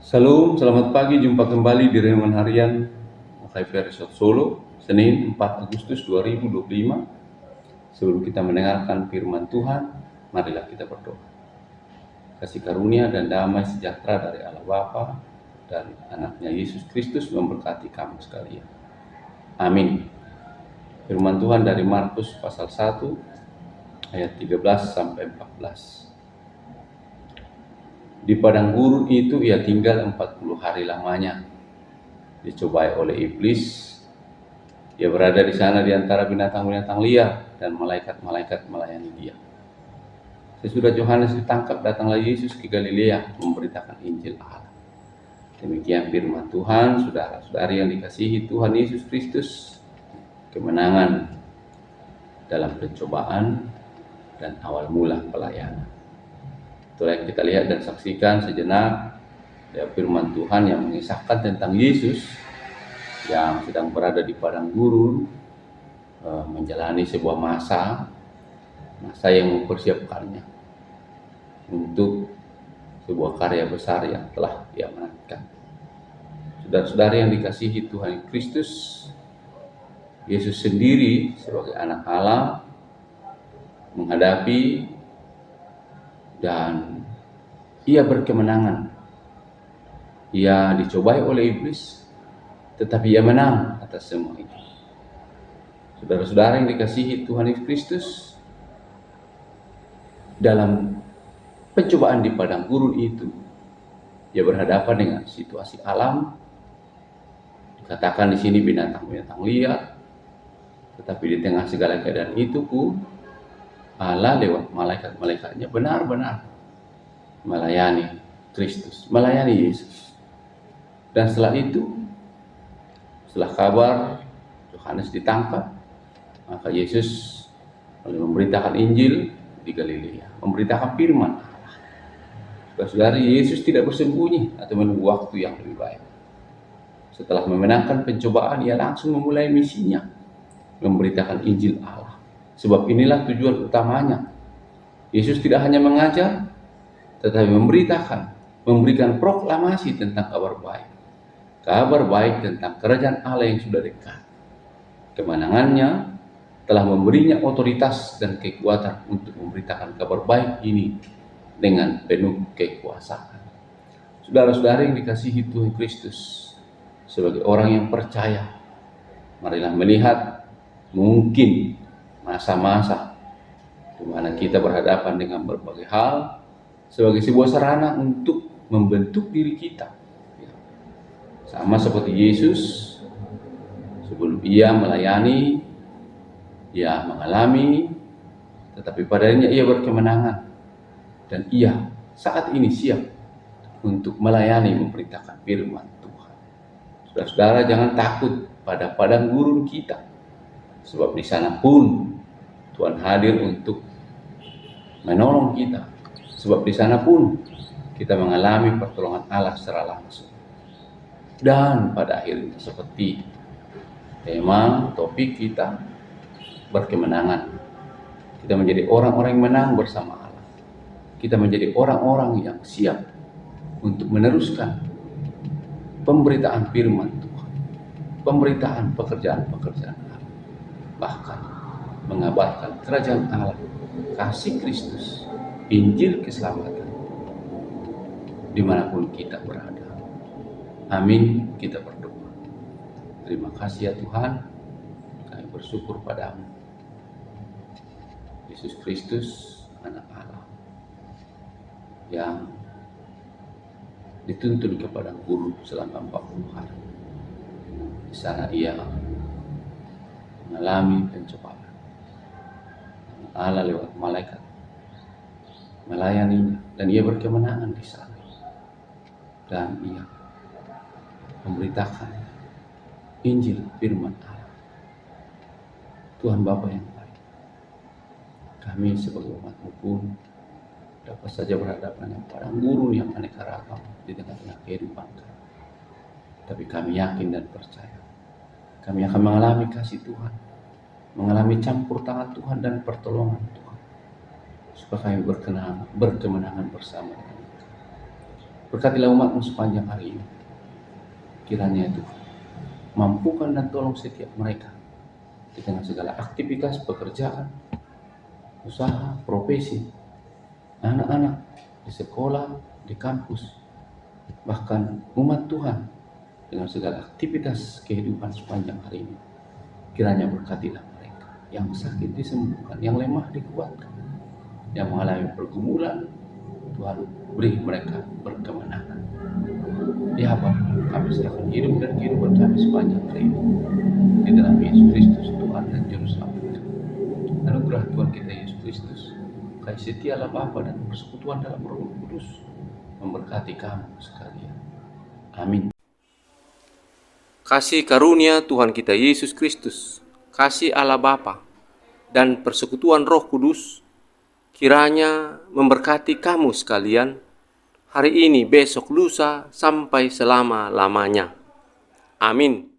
Salam, selamat pagi. Jumpa kembali di Renungan Harian KFV Resort Solo, Senin 4 Agustus 2025. Sebelum kita mendengarkan firman Tuhan, marilah kita berdoa. Kasih karunia dan damai sejahtera dari Allah Bapa dan anaknya Yesus Kristus memberkati kamu sekalian. Amin. Firman Tuhan dari Markus pasal 1 ayat 13 sampai 14. Di padang gurun itu ia tinggal 40 hari lamanya. Dicobai oleh iblis. Ia berada di sana di antara binatang-binatang liar dan malaikat-malaikat melayani dia. Sesudah Yohanes ditangkap, datanglah Yesus ke Galilea memberitakan Injil Allah. Demikian firman Tuhan. Saudara-saudari yang dikasihi Tuhan Yesus Kristus, kemenangan dalam pencobaan dan awal mula pelayanan. Itulah yang kita lihat dan saksikan sejenak ya, firman Tuhan yang mengisahkan tentang Yesus yang sedang berada di padang gurun, menjalani sebuah masa yang mempersiapkannya untuk sebuah karya besar yang telah dia menantikan. Saudara-saudari yang dikasihi Tuhan Kristus, Yesus sendiri sebagai anak Allah menghadapi dan ia berkemenangan. Ia dicobai oleh iblis, tetapi ia menang atas semua itu. Saudara-saudara yang dikasihi Tuhan Yesus Kristus, dalam pencobaan di padang gurun itu, ia berhadapan dengan situasi alam. Dikatakan di sini binatang-binatang liar, tetapi di tengah segala keadaan itu pun Allah lewat malaikat-malaikatnya benar-benar melayani Kristus, melayani Yesus. Dan setelah itu, setelah kabar Yohanes ditangkap, maka Yesus memberitakan Injil di Galilea, memberitakan firman Allah. Saudara-saudari, Yesus tidak bersembunyi atau menunggu waktu yang lebih baik. Setelah memenangkan pencobaan, ia langsung memulai misinya, memberitakan Injil Allah. Sebab inilah tujuan utamanya. Yesus tidak hanya mengajar, tetapi memberitakan, memberikan proklamasi tentang kabar baik. Kabar baik tentang kerajaan Allah yang sudah dekat. Kemenangannya telah memberinya otoritas dan kekuatan untuk memberitakan kabar baik ini dengan penuh kekuasaan. Saudara-saudari yang dikasihi Tuhan Kristus, sebagai orang yang percaya, marilah melihat mungkin masa-masa di mana kita berhadapan dengan berbagai hal sebagai sebuah sarana untuk membentuk diri kita. Sama seperti Yesus, sebelum ia melayani, ia mengalami, tetapi padanya ia berkemenangan. Dan ia saat ini siap untuk melayani, memberitakan firman Tuhan. Saudara-saudara, jangan takut pada padang gurun kita, sebab di sana pun Tuhan hadir untuk menolong kita. Sebab di sana pun kita mengalami pertolongan Allah secara langsung. Dan pada akhirnya seperti tema topik kita, berkemenangan. Kita menjadi orang-orang yang menang bersama Allah. Kita menjadi orang-orang yang siap untuk meneruskan pemberitaan firman Tuhan, pemberitaan pekerjaan-pekerjaan Allah. Bahkan mengabarkan kerajaan Allah, kasih Kristus, Injil keselamatan dimanapun kita berada. Amin. Kita berdoa. Terima kasih ya Tuhan, kami bersyukur padamu, Yesus Kristus, anak Allah yang dituntun ke padang gurun selama 40 hari. Di sana ia mengalami pencobaan. Allah lewat malaikat melayaninya dan ia berkemenangan di sana. Dan ia memberitakan Injil firman Allah. Tuhan Bapa yang baik, kami sebagai umat-Mu pun dapat saja berhadapan dengan padang gurun yang aneka ragam di tengah-tengah kehidupan kami. Tapi kami yakin dan percaya, kami akan mengalami kasih Tuhan, mengalami campur tangan Tuhan dan pertolongan Tuhan, supaya kami berkemenangan bersama dengan Engkau. Berkatilah umatmu sepanjang hari ini. Kiranya itu mampukan dan tolong setiap mereka di tengah segala aktivitas pekerjaan, usaha, profesi, anak-anak di sekolah, di kampus, bahkan umat Tuhan dengan segala aktivitas kehidupan sepanjang hari ini. Kiranya berkatilah mereka. Yang sakit disembuhkan, yang lemah dikuatkan, yang mengalami pergumulan, Tuhan beri mereka berkemenangan. Ya Bapa, kami serahkan hidup dan kehidupan kami sepanjang hari ini di dalam Yesus Kristus, Tuhan dan Juru Selamat kami. Anugerah Tuhan kita Yesus Kristus, kasih setia Allah Bapa dan persekutuan dalam Roh Kudus memberkati kamu sekalian. Amin. Kasih karunia Tuhan kita Yesus Kristus, kasih Allah Bapa, dan persekutuan Roh Kudus kiranya memberkati kamu sekalian hari ini, besok, lusa, sampai selama-lamanya. Amin.